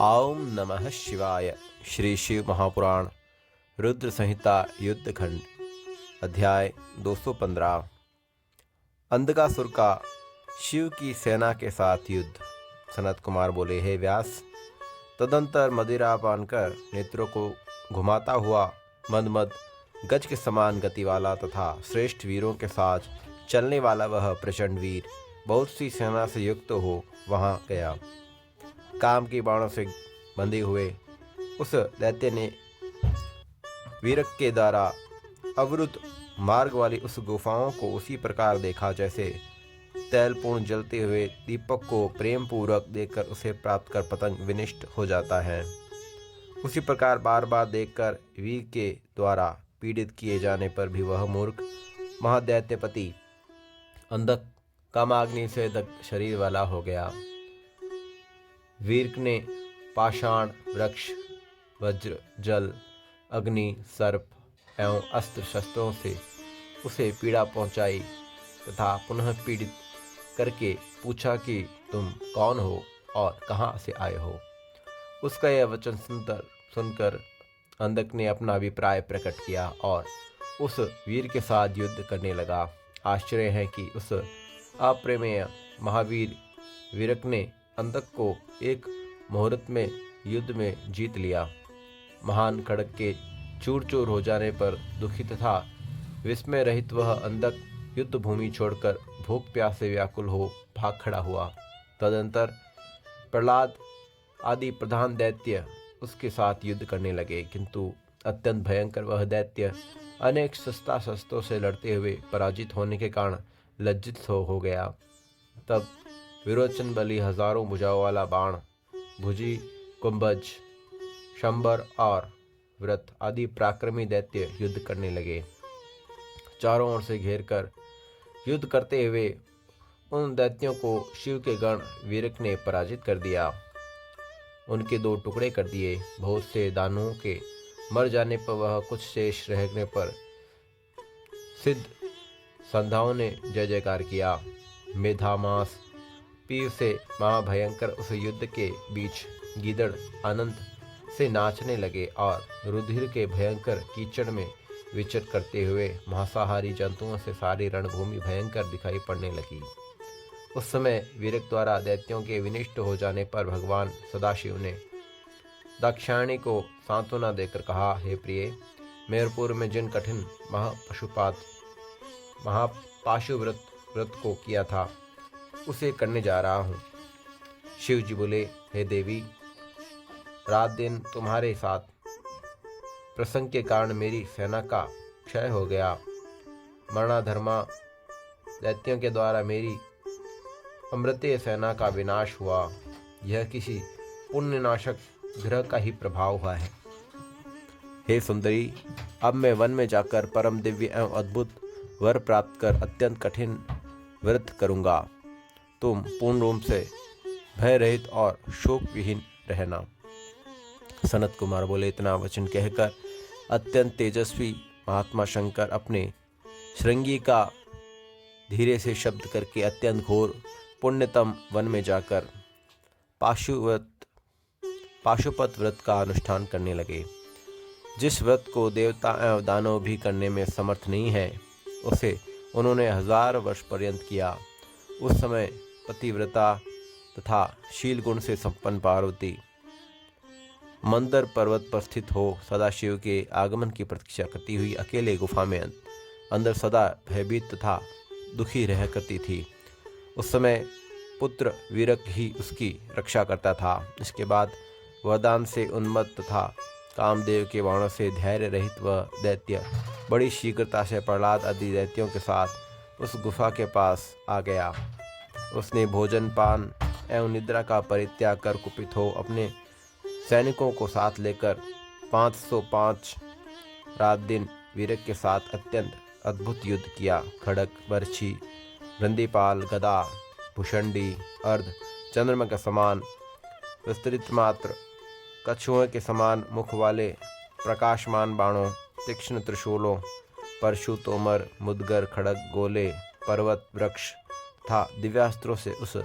ओम नमः शिवाय। श्री शिव महापुराण रुद्र संहिता युद्धखंड अध्याय 215। अंधकासुर का शिव की सेना के साथ युद्ध। सनत कुमार बोले, हे व्यास, तदंतर मदिरा पानकर नेत्रों को घुमाता हुआ मद गज के समान गति वाला तथा श्रेष्ठ वीरों के साथ चलने वाला वह प्रचंड वीर बहुत सी सेना से युक्त हो वहां गया। काम की बाणों से बंधे हुए उस दैत्य ने वीरक के द्वारा अवरुद्ध मार्ग वाली उस गुफाओं को उसी प्रकार देखा जैसे तैलपूर्ण जलते हुए दीपक को प्रेम पूर्वक देखकर उसे प्राप्त कर पतंग विनिष्ट हो जाता है। उसी प्रकार बार बार देखकर वीर के द्वारा पीड़ित किए जाने पर भी वह मूर्ख महादैत्यपति अंधक कामाग्नि से दग्ध शरीर वाला हो गया। वीर ने पाषाण, वृक्ष, वज्र, जल, अग्नि, सर्प एवं अस्त्र शस्त्रों से उसे पीड़ा पहुंचाई तथा पुनः पीड़ित करके पूछा कि तुम कौन हो और कहाँ से आए हो। उसका यह वचन सुनकर अंधक ने अपना अभिप्राय प्रकट किया और उस वीर के साथ युद्ध करने लगा। आश्चर्य है कि उस अप्रमेय महावीर वीरक ने अंधक को एक मुहूर्त में युद्ध में जीत लिया। महान खड्ग के चूर चूर हो जाने पर दुखी तथा विस्मय रहित वह अंधक युद्ध भूमि छोड़कर भूख प्यास से व्याकुल हो भाग खड़ा हुआ। तदंतर प्रहलाद आदि प्रधान दैत्य उसके साथ युद्ध करने लगे, किंतु अत्यंत भयंकर वह दैत्य अनेक शस्त्रों से लड़ते हुए पराजित होने के कारण लज्जित हो गया। तब विरोचन बलि हजारों भुजाओं वाला बाण, भुजी, कुंभज, शंबर और व्रत आदि पराक्रमी दैत्य युद्ध करने लगे। चारों ओर से घेर कर युद्ध करते हुए उन दैत्यों को शिव के गण वीरक ने पराजित कर दिया, उनके दो टुकड़े कर दिए। बहुत से दानवों के मर जाने पर वह कुछ शेष रहने पर सिद्ध संध्याओं ने जय जयकार किया। मेधामास पीर से महाभयंकर उस युद्ध के बीच गीदड़ आनंद से नाचने लगे और रुधिर के भयंकर कीचड़ में विचर करते हुए मांसाहारी जंतुओं से सारी रणभूमि भयंकर दिखाई पड़ने लगी। उस समय वीरक द्वारा दैत्यों के विनिष्ट हो जाने पर भगवान सदाशिव ने दाक्षायणी को सांत्वना देकर कहा, हे प्रिय, मेरपुर में जिन कठिन महापाशु व्रत को किया था उसे करने जा रहा हूँ। शिव जी बोले, हे देवी, रात दिन तुम्हारे साथ प्रसंग के कारण मेरी सेना का क्षय हो गया। मरणाधर्मा दैत्यों के द्वारा मेरी अमृतीय सेना का विनाश हुआ। यह किसी पुण्यनाशक ग्रह का ही प्रभाव हुआ है। हे सुंदरी, अब मैं वन में जाकर परम दिव्य एवं अद्भुत वर प्राप्त कर अत्यंत कठिन व्रत करूंगा। तुम पूर्ण रूप से भय रहित और शोक विहीन रहना। सनत कुमार बोले, इतना वचन कहकर अत्यंत तेजस्वी महात्मा शंकर अपने श्रृंगी का धीरे से शब्द करके अत्यंत घोर पुण्यतम वन में जाकर पाशुपत व्रत का अनुष्ठान करने लगे। जिस व्रत को देवता एवं दानव भी करने में समर्थ नहीं है, उसे उन्होंने 1000 वर्ष पर्यंत किया। उस समय पतिव्रता तथा शील गुण से संपन्न पार्वती मंदर पर्वत पर स्थित हो सदाशिव के आगमन की प्रतीक्षा करती हुई अकेले गुफा में अंदर सदा भयभीत तथा दुखी रह करती थी। उस समय पुत्र वीरक ही उसकी रक्षा करता था। इसके बाद वरदान से उन्मत्त तथा कामदेव के बाणों से धैर्य रहित वह दैत्य बड़ी शीघ्रता से प्रहलाद आदि दैत्यों के साथ उस गुफा के पास आ गया। उसने भोजन पान एवं निद्रा का परित्याग कर कुपित हो अपने सैनिकों को साथ लेकर 505 रात दिन वीरक के साथ अत्यंत अद्भुत युद्ध किया। खड़ग, बर्छी, रंदीपाल, गदा, भूषंडी, अर्ध चंद्रमा के समान विस्तृत मात्र कछुओं के समान मुख वाले प्रकाशमान बाणों, तीक्ष्ण त्रिशूलों, परशु, तोमर, मुदगर, खड़ग, गोले, पर्वत, वृक्ष तथा दिव्यास्त्रों से उस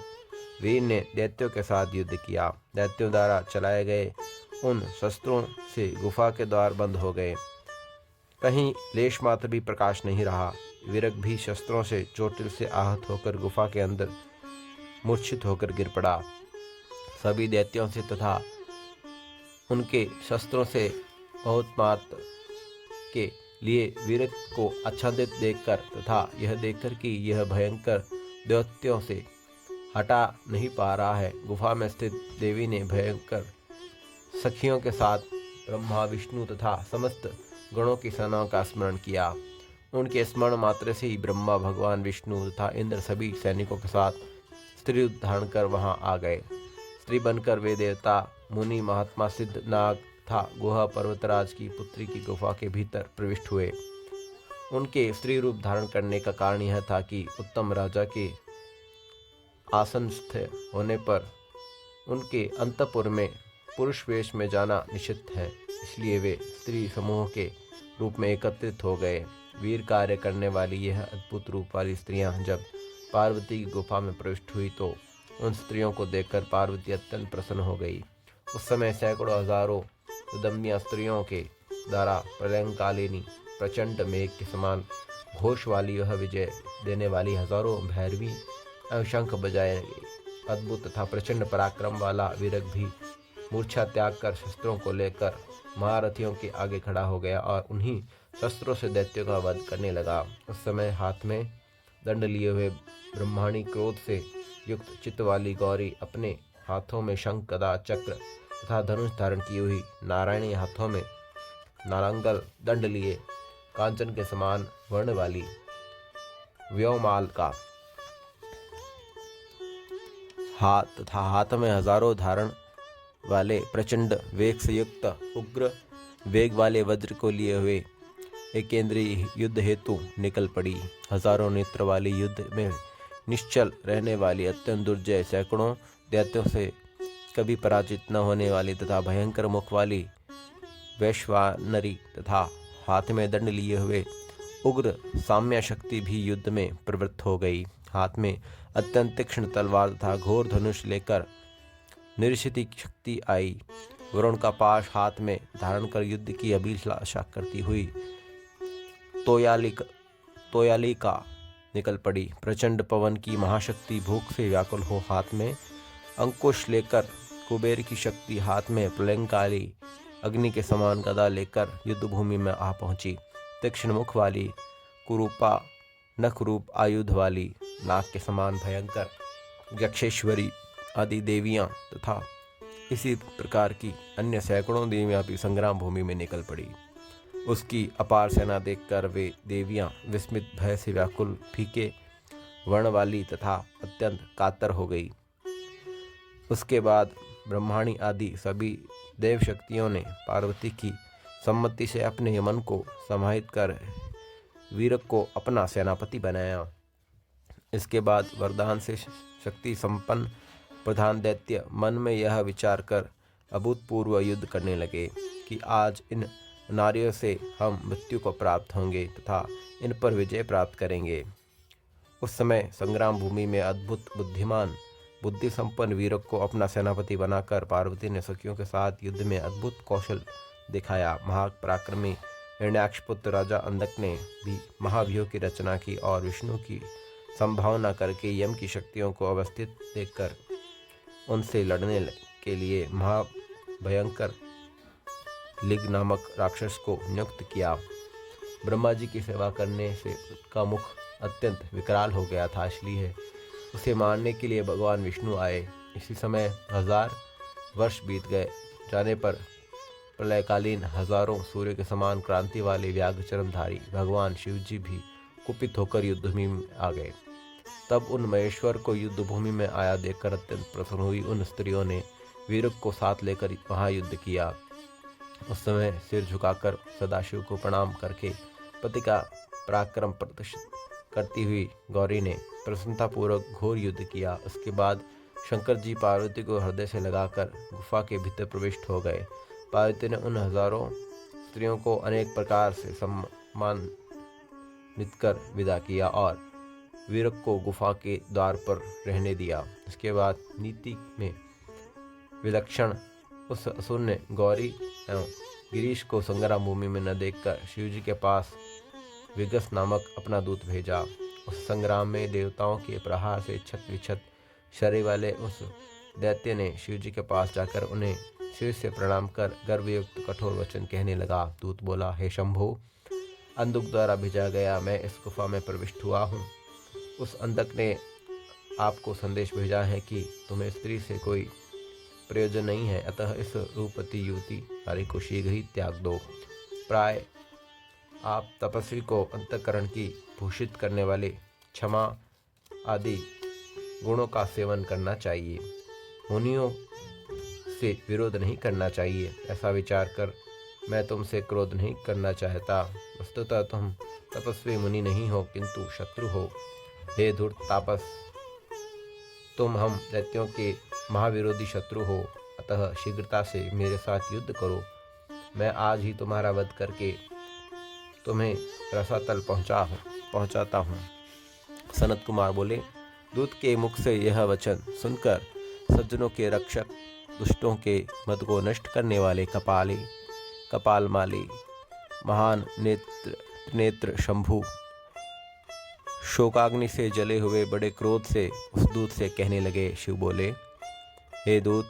वीर ने दैत्यों के साथ युद्ध किया। दैत्यों द्वारा चलाए गए उन शस्त्रों से गुफा के द्वार बंद हो गए। कहीं लेश मात्र भी प्रकाश नहीं रहा। वीरक भी शस्त्रों से चोटिल से आहत होकर गुफा के अंदर मूर्छित होकर गिर पड़ा। सभी दैत्यों से तथा उनके शस्त्रों से बहुत मात्र के लिए वीरक को आच्छादित देखकर तथा यह देखकर कि यह भयंकर दैत्यों से हटा नहीं पा रहा है, गुफा में स्थित देवी ने भयंकर सखियों के साथ ब्रह्मा, विष्णु तथा समस्त गणों की सेनाओं का स्मरण किया। उनके स्मरण मात्र से ही ब्रह्मा, भगवान विष्णु तथा इंद्र सभी सैनिकों के साथ स्त्री रूप धारण कर वहां आ गए। स्त्री बनकर वे देवता, मुनि, महात्मा, सिद्ध, नाग तथा गुहा पर्वतराज की पुत्री की गुफा के भीतर प्रविष्ट हुए। उनके स्त्री रूप धारण करने का कारण यह था कि उत्तम राजा के आसनस्थ होने पर उनके अंतपुर में पुरुष वेश में जाना निषिद्ध है, इसलिए वे स्त्री समूह के रूप में एकत्रित हो गए। वीर कार्य करने वाली यह अद्भुत रूप वाली स्त्रियां जब पार्वती की गुफा में प्रविष्ट हुई तो उन स्त्रियों को देखकर पार्वती अत्यंत प्रसन्न हो गई। उस समय सैकड़ों हजारों उदम्बियां स्त्रियों के द्वारा प्रलयंकालिनी प्रचंड मेघ के समान घोष वाली वह विजय देने वाली हजारों भैरवी एवं शंख बजाए गए। अद्भुत तथा प्रचंड पराक्रम वाला वीरक भी मूर्छा त्याग कर शस्त्रों को लेकर महारथियों के आगे खड़ा हो गया और उन्हीं शस्त्रों से दैत्यों का वध करने लगा। उस समय हाथ में दंड लिए हुए ब्रह्माणी क्रोध से युक्त चित्त वाली गौरी अपने हाथों में शंख, गदा, चक्र तथा धनुष धारण की हुई, नारायणी हाथों में नारंगल दंड लिए कांचन के समान वर्ण वाली व्योमाल का हाथ तथा हाथ में हजारों धारण वाले प्रचंड वेग से युक्त उग्र वेग वाले वज्र को लिए हुए एक केंद्रीय युद्ध हेतु निकल पड़ी। हजारों नेत्र वाली युद्ध में निश्चल रहने वाली अत्यंत दुर्जय सैकड़ों दैत्यों से कभी पराजित न होने वाली तथा भयंकर मुख वाली वैश्वानरी तथा हाथ में दंड लिए हुए उग्र साम्या शक्ति भी युद्ध में प्रवृत्त हो गई। हाथ में अत्यंत तीक्ष्ण तलवार तथा घोर धनुष लेकर निरशिति शक्ति आई। वरुण का पाश हाथ में धारण कर युद्ध की अभिलाषा करती हुई तोयालिका निकल पड़ी। प्रचंड पवन की महाशक्ति भूख से व्याकुल हो हाथ में अंकुश लेकर, कुबेर की शक्ति हाथ में प्रलयंकाली अग्नि के समान गदा लेकर युद्ध भूमि में आ पहुंची। तीक्ष्ण मुख वाली कुरूपा, नख रूप आयुध वाली, नाग के समान भयंकर यक्षेश्वरी आदि देवियां तथा इसी प्रकार की अन्य सैकड़ों देवियां भी संग्राम भूमि में निकल पड़ी। उसकी अपार सेना देखकर वे देवियां विस्मित, भय से व्याकुल, फीके वर्ण वाली तथा अत्यंत कातर हो गई। उसके बाद ब्रह्माणी आदि सभी देव शक्तियों ने पार्वती की सम्मति से अपने मन को समाहित कर वीरक को अपना सेनापति बनाया। इसके बाद वरदान से शक्ति संपन्न प्रधान दैत्य मन में यह विचार कर अभूतपूर्व युद्ध करने लगे कि आज इन नारियों से हम मृत्यु को प्राप्त होंगे तथा इन पर विजय प्राप्त करेंगे। उस समय संग्राम भूमि में अद्भुत बुद्धिमान, बुद्धि संपन्न वीरक को अपना सेनापति बनाकर पार्वती ने सखियों के साथ युद्ध में अद्भुत कौशल दिखाया। महापराक्रमी हिरण्याक्ष पुत्र राजा अंधक ने भी महाव्यूह की रचना की और विष्णु की संभावना करके यम की शक्तियों को अवस्थित देखकर उनसे लड़ने के लिए महाभयंकर लिग नामक राक्षस को नियुक्त किया। ब्रह्मा जी की सेवा करने से उसका मुख अत्यंत विकराल हो गया था, इसलिए उसे मारने के लिए भगवान विष्णु आए। इसी समय 1000 वर्ष बीत गए जाने पर प्रलयकालीन हजारों सूर्य के समान क्रांति वाले व्याघ्र चरमधारी भगवान शिव जी भी कुपित होकर युद्धभूमि में आ गए। तब उन महेश्वर को युद्ध भूमि में आया देखकर अत्यंत प्रसन्न हुई उन स्त्रियों ने वीरक को साथ लेकर वहां युद्ध किया। उस समय सिर झुकाकर सदाशिव को प्रणाम करके पति का पराक्रम प्रदर्शित करती हुई गौरी ने प्रसन्नतापूर्वक घोर युद्ध किया। उसके बाद शंकर जी पार्वती को हृदय से लगाकर गुफा के भीतर प्रविष्ट हो गए। पार्वती ने उन हजारों स्त्रियों को अनेक प्रकार से सम्मानित कर विदा किया और वीरक को गुफा के द्वार पर रहने दिया। इसके बाद नीति में विलक्षण उस असुर ने गौरी एवं गिरीश को संग्राम भूमि में न देखकर शिवजी के पास विगस नामक अपना दूत भेजा। उस संग्राम में देवताओं के प्रहार से छत विछत शरीर वाले उस दैत्य ने शिवजी के पास जाकर उन्हें सिर से प्रणाम कर गर्वयुक्त कठोर वचन कहने लगा। दूत बोला, हे शंभो, अंधक द्वारा भेजा गया मैं इस गुफा में प्रविष्ट हुआ हूँ। उस अंधक ने आपको संदेश भेजा है कि तुम्हें स्त्री से कोई प्रयोजन नहीं है, अतः इस रूपवती युवती नारी को शीघ्र ही त्याग दो। प्राय आप तपस्वी को अंतःकरण की भूषित करने वाले क्षमा आदि गुणों का सेवन करना चाहिए। मुनियों से विरोध नहीं करना चाहिए। ऐसा विचार कर मैं तुमसे क्रोध नहीं करना चाहता। वस्तुतः तुम तपस्वी मुनि नहीं हो, किंतु शत्रु हो। हे धूर्त तापस, तुम हम दैत्यों के महाविरोधी शत्रु हो, अतः शीघ्रता से मेरे साथ युद्ध करो। मैं आज ही तुम्हारा वध करके तुम्हें रसातल पहुंचाता हूँ। सनत कुमार बोले, दूत के मुख से यह वचन सुनकर सज्जनों के रक्षक, दुष्टों के मद को नष्ट करने वाले कपालमाली महान नेत्र शंभु शोकाग्नि से जले हुए बड़े क्रोध से उस दूत से कहने लगे। शिव बोले, हे दूत,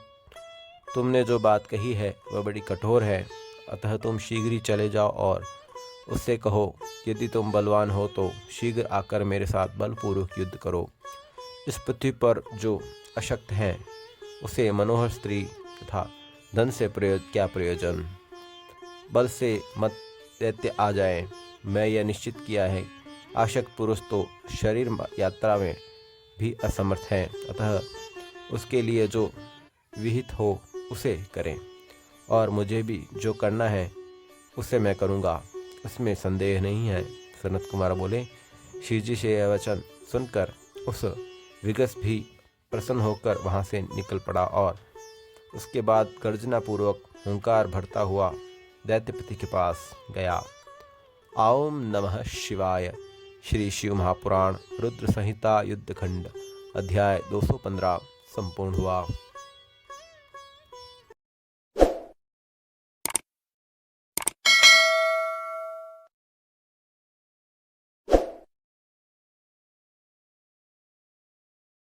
तुमने जो बात कही है वह बड़ी कठोर है, अतः तुम शीघ्र ही चले जाओ और उससे कहो, यदि तुम बलवान हो तो शीघ्र आकर मेरे साथ बलपूर्वक युद्ध करो। इस पृथ्वी पर जो अशक्त हैं उसे मनोहर स्त्री तथा धन से क्या प्रयोजन। बल से मत दैत्य आ जाए। मैं यह निश्चित किया है, आशक्त पुरुष तो शरीर यात्रा में भी असमर्थ है, अतः उसके लिए जो विहित हो उसे करें, और मुझे भी जो करना है उसे मैं करूँगा, इसमें संदेह नहीं है। सनत कुमार बोले, शिवजी से यह वचन सुनकर उस विगस भी प्रसन्न होकर वहाँ से निकल पड़ा और उसके बाद गर्जना पूर्वक हुंकार भरता हुआ दैत्यपति के पास गया। ओम नमः शिवाय। श्री शिव महापुराण रुद्र संहिता युद्धखंड अध्याय 215 संपूर्ण हुआ।